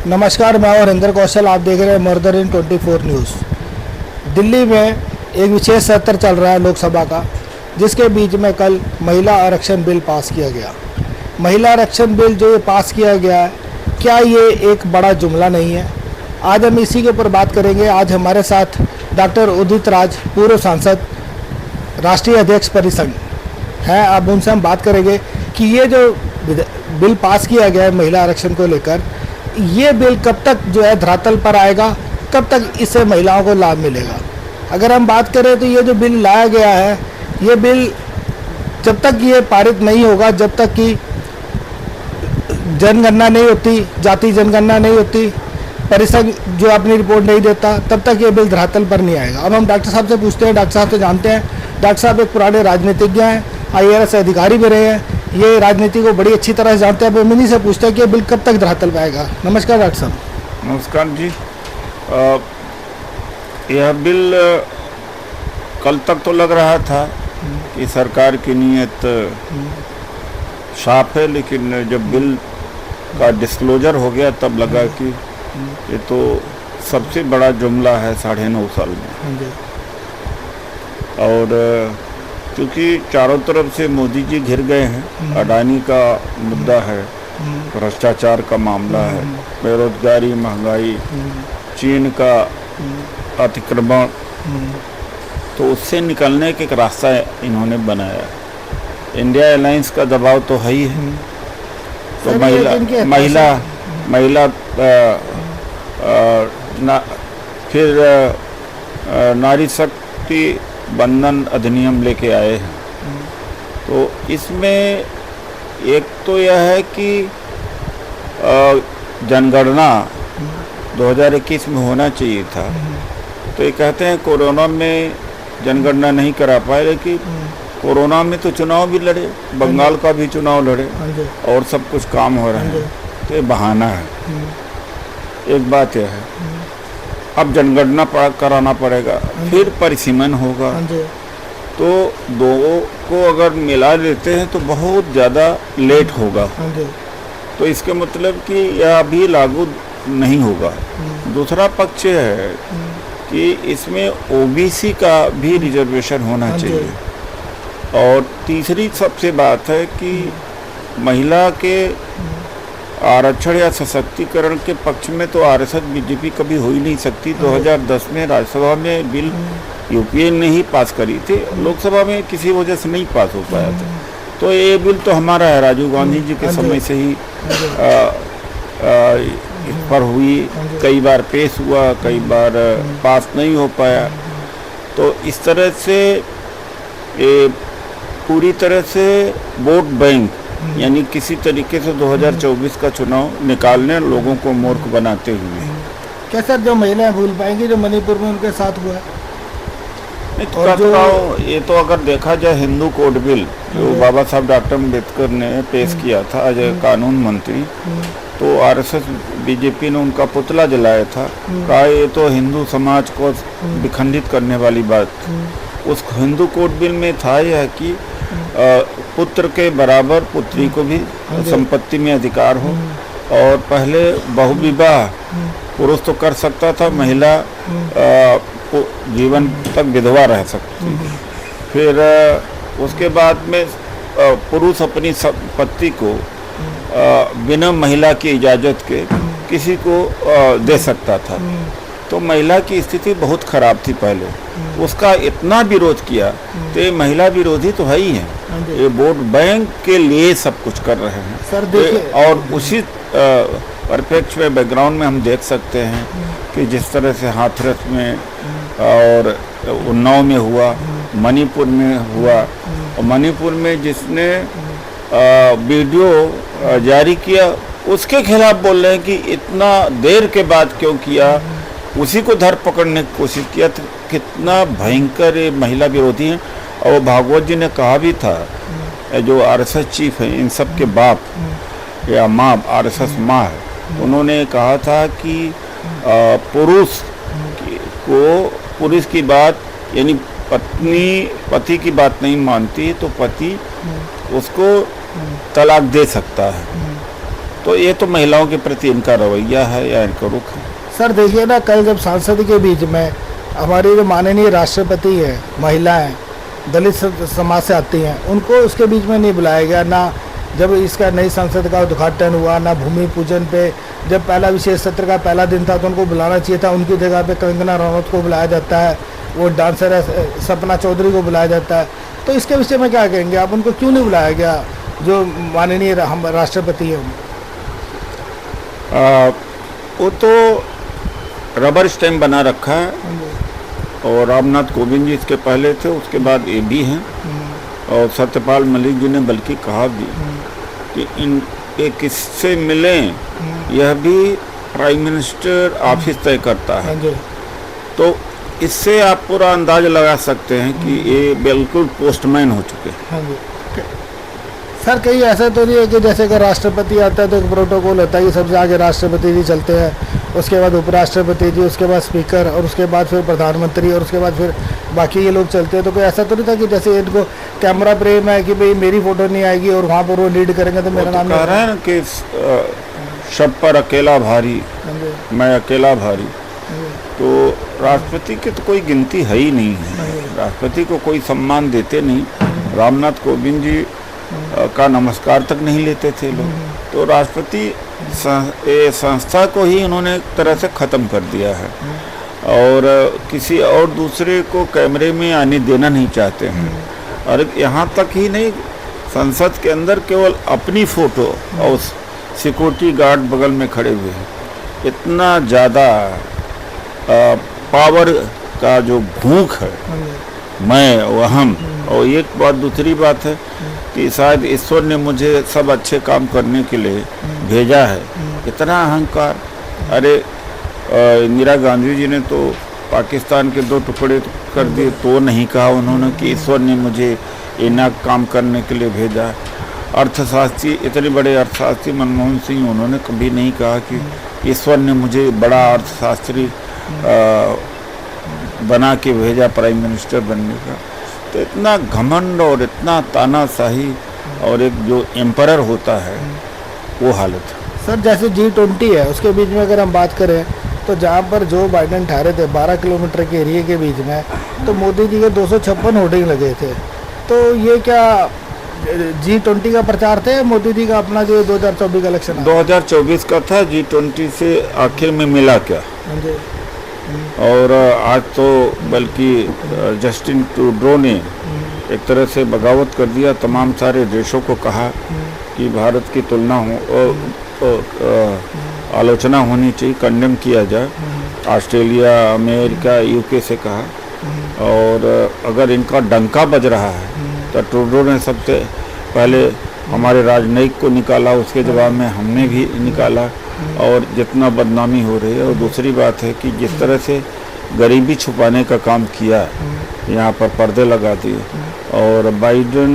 नमस्कार, मैं हरिंदर कौशल। आप देख रहे हैं मर्दर इन 24 न्यूज़। दिल्ली में एक विशेष सत्र चल रहा है लोकसभा का, जिसके बीच में कल महिला आरक्षण बिल पास किया गया। महिला आरक्षण बिल जो ये पास किया गया है, क्या ये एक बड़ा जुमला नहीं है? आज हम इसी के ऊपर बात करेंगे। आज हमारे साथ डॉक्टर उदित राज, पूर्व सांसद, राष्ट्रीय अध्यक्ष परिसंघ हैं। अब उनसे हम बात करेंगे कि ये जो बिल पास किया गया है महिला आरक्षण को लेकर, ये बिल कब तक जो है धरातल पर आएगा, कब तक इससे महिलाओं को लाभ मिलेगा? अगर हम बात करें तो ये जो बिल लाया गया है, ये बिल जब तक ये पारित नहीं होगा, जब तक कि जनगणना नहीं होती, जाति जनगणना नहीं होती, परिसंघ जो अपनी रिपोर्ट नहीं देता, तब तक ये बिल धरातल पर नहीं आएगा। अब हम डॉक्टर साहब से पूछते हैं। डॉक्टर साहब तो जानते हैं, डॉक्टर साहब एक पुराने राजनीतिज्ञ हैं, IAS अधिकारी भी रहे हैं, ये राजनीति को बड़ी अच्छी तरह से जानते हैं। अब इन्हीं से पूछते हैं कि ये बिल कब तक धरातल पर आएगा। नमस्कार डॉक्टर साहब। नमस्कार जी। यह बिल कल तक तो लग रहा था कि सरकार की नीयत साफ है, लेकिन जब बिल का डिस्क्लोजर हो गया तब लगा कि ये तो सबसे बड़ा जुमला है 9.5 साल में। और क्योंकि चारों तरफ से मोदी जी घिर गए हैं, अडानी का मुद्दा है, भ्रष्टाचार का मामला है, बेरोजगारी, महंगाई, चीन का अतिक्रमण, तो उससे निकलने के एक रास्ता इन्होंने बनाया। इंडिया अलायंस का दबाव तो है ही है। तो महिला फिर नारी शक्ति बंधन अधिनियम लेके आए हैं। तो इसमें एक तो यह है कि जनगणना 2021 में होना चाहिए था। तो ये कहते हैं कोरोना में जनगणना नहीं करा पाए, लेकिन कोरोना में तो चुनाव भी लड़े, बंगाल का भी चुनाव लड़े और सब कुछ काम हो रहा है। तो ये बहाना है। एक बात यह है, अब जनगणना कराना पड़ेगा, फिर परिसीमन होगा। तो दो को अगर मिला लेते हैं तो बहुत ज़्यादा लेट होगा। तो इसके मतलब कि यह अभी लागू नहीं होगा। दूसरा पक्ष है कि इसमें OBC का भी रिजर्वेशन होना चाहिए। और तीसरी सबसे बात है कि महिला के आरक्षण या सशक्तिकरण के पक्ष में तो RSS BJP कभी हो ही नहीं सकती। 2010 में राज्यसभा में बिल UPA ने ही पास करी थी, लोकसभा में किसी वजह से नहीं पास हो पाया था। तो ये बिल तो हमारा है, राजीव गांधी जी के समय से ही इस पर हुई, कई बार पेश हुआ, कई बार पास नहीं हो पाया। तो इस तरह से ये पूरी तरह से वोट बैंक, यानी किसी तरीके से 2024 का चुनाव निकालने लोगों को मूर्ख बनाते हुए। क्या सर जो महिलाएं भूल पाएंगी जो मणिपुर में उनके साथ हुआ है? ये तो अगर देखा जाए, हिंदू कोड बिल जो बाबा साहब डॉक्टर अम्बेडकर ने पेश किया था आज कानून मंत्री, तो RSS BJP ने उनका पुतला जलाया था। कहा ये तो हिंदू समाज को विखंडित करने वाली बात। उस हिंदू कोड बिल में था यह कि पुत्र के बराबर पुत्री को भी संपत्ति में अधिकार हो। और पहले बहुविवाह पुरुष तो कर सकता था, महिला जीवन तक विधवा रह सकती। फिर उसके बाद में पुरुष अपनी संपत्ति को बिना महिला की इजाज़त के किसी को दे सकता था। तो महिला की स्थिति बहुत खराब थी पहले। उसका इतना विरोध किया, तो ये महिला विरोधी तो है ही है। ये वोट बैंक के लिए सब कुछ कर रहे हैं सर। और उसी परिप्रेक्ष्य में, बैकग्राउंड में हम देख सकते हैं कि जिस तरह से हाथरस में और उन्नाव में हुआ, मणिपुर में हुआ, और मणिपुर में जिसने वीडियो जारी किया उसके खिलाफ बोल रहे हैं कि इतना देर के बाद क्यों किया, उसी को धर पकड़ने की कोशिश किया। तो कितना भयंकर ये महिला विरोधी है। और भागवत जी ने कहा भी था, जो RSS चीफ है, इन सब के बाप या माँ, RSS माँ है, उन्होंने कहा था कि पुरुष की बात, यानी पत्नी पति की बात नहीं मानती तो पति उसको तलाक दे सकता है। तो ये तो महिलाओं के प्रति इनका रवैया है या इनका रुख है। सर देखिए ना, कल जब सांसद के बीच में हमारी जो माननीय राष्ट्रपति है, महिलाएं दलित समाज से आती हैं, उनको उसके बीच में नहीं बुलाया गया। ना जब इसका नई संसद का उद्घाटन हुआ, ना भूमि पूजन पे जब पहला विशेष सत्र का पहला दिन था तो उनको बुलाना चाहिए था। उनकी जगह पे कंगना रनौत को बुलाया जाता है, वो डांसर है सपना चौधरी को बुलाया जाता है। तो इसके विषय में क्या कहेंगे आप, उनको क्यों नहीं बुलाया गया जो माननीय हम राष्ट्रपति हैं? वो तो रबर स्टैम्प बना रखा है और रामनाथ कोविंद जी इसके पहले थे, उसके बाद ये भी हैं। और सत्यपाल मलिक जी ने बल्कि कहा भी कि इन ये किससे मिलें यह भी प्राइम मिनिस्टर ऑफिस तय करता है। तो इससे आप पूरा अंदाज लगा सकते हैं कि ये बिल्कुल पोस्टमैन हो चुके हैं। सर कहीं ऐसा तो नहीं है कि जैसे कि राष्ट्रपति आता है तो एक प्रोटोकॉल होता है कि सबसे आगे राष्ट्रपति जी चलते हैं, उसके बाद उपराष्ट्रपति जी, उसके बाद स्पीकर और उसके बाद फिर प्रधानमंत्री और उसके बाद फिर बाकी ये लोग चलते हैं। तो कोई ऐसा तो नहीं था कि जैसे इनको कैमरा प्रेम है कि भाई मेरी फोटो नहीं आएगी और वहाँ पर वो लीड करेंगे तो मेरा नाम कह रहे हैं कि शब पर अकेला भारी, मैं अकेला भारी। तो राष्ट्रपति की तो कोई गिनती है ही नहीं है, राष्ट्रपति को कोई सम्मान देते नहीं। रामनाथ कोविंद जी का नमस्कार तक नहीं लेते थे लोग। तो राष्ट्रपति संस्था को ही उन्होंने एक तरह से ख़त्म कर दिया है और किसी और दूसरे को कैमरे में आने देना नहीं चाहते हैं। और यहाँ तक ही नहीं, संसद के अंदर केवल अपनी फ़ोटो और सिक्योरिटी गार्ड बगल में खड़े हुए हैं। इतना ज़्यादा पावर का जो भूख है, मैं वो हम। और एक बात, दूसरी बात है कि शायद ईश्वर ने मुझे सब अच्छे काम करने के लिए भेजा है। इतना अहंकार। अरे इंदिरा गांधी जी ने तो पाकिस्तान के 2 टुकड़े कर दिए, तो नहीं कहा उन्होंने कि ईश्वर ने मुझे इतना काम करने के लिए भेजा। अर्थशास्त्री, इतने बड़े अर्थशास्त्री मनमोहन सिंह, उन्होंने कभी नहीं कहा कि ईश्वर ने मुझे बड़ा अर्थशास्त्री बना के भेजा प्राइम मिनिस्टर बनने का। तो इतना घमंड और इतना तानाशाही और एक जो एम्परर होता है वो हालत है। सर जैसे G20 है उसके बीच में अगर हम बात करें तो जहाँ पर जो बाइडेन ठहरे थे 12 किलोमीटर के एरिए के बीच में, तो मोदी जी के 256 होर्डिंग लगे थे। तो ये क्या G20 का प्रचार थे, मोदी जी का अपना जो 2024 का इलेक्शन 2024 का था, G20 से आखिर में मिला क्या? और आज तो बल्कि जस्टिन ट्रूडो ने एक तरह से बगावत कर दिया, तमाम सारे देशों को कहा कि भारत की तुलना आलोचना होनी चाहिए, कंडेम किया जाए। ऑस्ट्रेलिया, अमेरिका, यूके से कहा। और अगर इनका डंका बज रहा है तो ट्रूडो ने सबसे पहले हमारे राजनयिक को निकाला, उसके जवाब में हमने भी निकाला और जितना बदनामी हो रही है। और दूसरी बात है कि जिस तरह से गरीबी छुपाने का काम किया, यहाँ पर पर्दे लगा दिए। और बाइडेन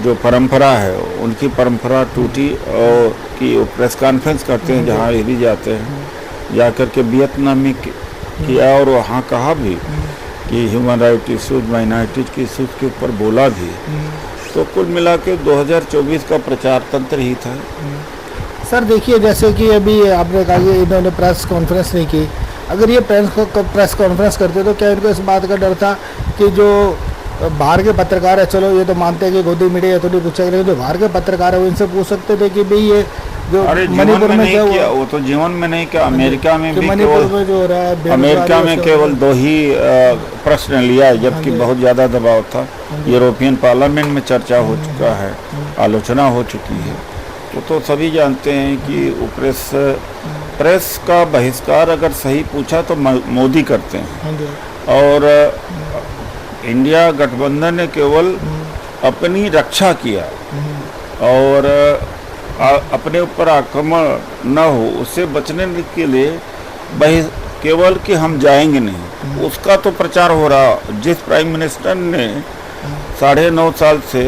जो परंपरा है उनकी परंपरा टूटी और कि वो प्रेस कॉन्फ्रेंस करते हैं जहाँ ये भी जाते हैं, जाकर के वियतनाम में किया और वहाँ कहा भी कि ह्यूमन राइट इश्यूज, माइनॉरिटीज के इश्यूज के ऊपर बोला भी। तो कुल मिला के 2024 का प्रचार तंत्र ही था। सर देखिए, जैसे कि अभी आपने कहा कि इन्होंने प्रेस कॉन्फ्रेंस नहीं की, अगर ये प्रेस कॉन्फ्रेंस करते तो क्या इनको इस बात का डर था कि जो बाहर के पत्रकार है, चलो ये तो मानते हैं कि गोदी मीडिया तो नहीं पूछा, लेकिन जो बाहर के पत्रकार है वो इनसे पूछ सकते थे कि भाई ये जो मणिपुर में क्या हुआ, वो तो जीवन में नहीं किया। अमेरिका में भी मणिपुर में जो हो रहा है, अमेरिका में केवल 2 ही प्रश्न लिया, जबकि बहुत ज़्यादा दबाव था। यूरोपियन पार्लियामेंट में चर्चा हो चुका है, आलोचना हो चुकी है। तो सभी जानते हैं कि प्रेस का बहिष्कार अगर सही पूछा तो मोदी करते हैं। और इंडिया गठबंधन ने केवल अपनी रक्षा किया और अपने ऊपर आक्रमण न हो उससे बचने के लिए केवल कि हम जाएंगे नहीं, उसका तो प्रचार हो रहा। जिस प्राइम मिनिस्टर ने 9.5 साल से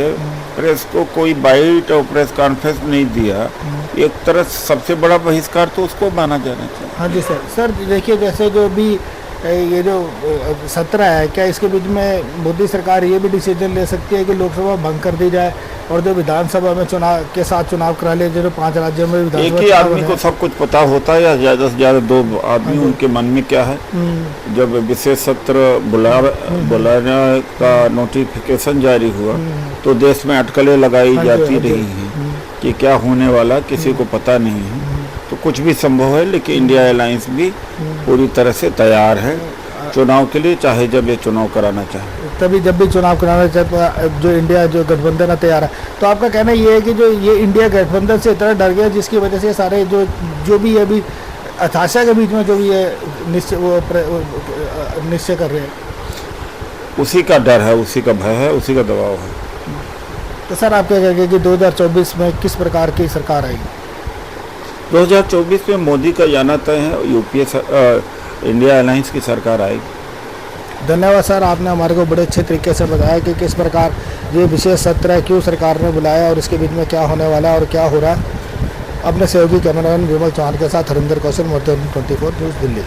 प्रेस को कोई बाइट और प्रेस कॉन्फ्रेंस नहीं दिया, एक तरह सबसे बड़ा बहिष्कार तो उसको माना जाना चाहिए। हाँ जी सर। सर देखिए, जैसे जो भी ये जो सत्र है, क्या इसके बीच में मोदी सरकार ये भी डिसीजन ले सकती है कि लोकसभा भंग कर दी जाए और जो विधानसभा में चुनाव के साथ चुनाव करा ले, जो 5 राज्यों में एक ही आदमी को सब कुछ पता होता है या ज़्यादा से ज़्यादा 2 आदमी उनके मन में क्या है? जब विशेष सत्र बुलाने का नोटिफिकेशन जारी हुआ तो देश में अटकलें लगाई जाती रही हैं कि क्या होने वाला किसी को पता नहीं है। तो कुछ भी संभव है, लेकिन इंडिया अलायंस भी पूरी तरह से तैयार है चुनाव के लिए, चाहे जब ये चुनाव कराना चाहे। तभी जब भी चुनाव कराना चाहे जो इंडिया जो गठबंधन है तैयार है। तो आपका कहना ये है कि जो ये इंडिया गठबंधन से इतना डर गया जिसकी वजह से सारे जो भी अभी हताशा के बीच में जो भी ये निश्चय कर रहे हैं, उसी का डर है, उसी का भय है, उसी का दबाव है। तो सर आप क्या कहेंगे कि 2024 में किस प्रकार की सरकार आएगी? 2024 में मोदी का जाना तय है, यूपीए इंडिया अलायंस की सरकार आएगी। धन्यवाद सर, आपने हमारे को बड़े अच्छे तरीके से बताया कि किस प्रकार ये विशेष सत्र है, क्यों सरकार ने बुलाया और इसके बीच में क्या होने वाला है और क्या हो रहा है। अपने सहयोगी कैमरामैन विमल चौहान के साथ हरिंदर कौशल, मॉडर्न 24 न्यूज़, दिल्ली।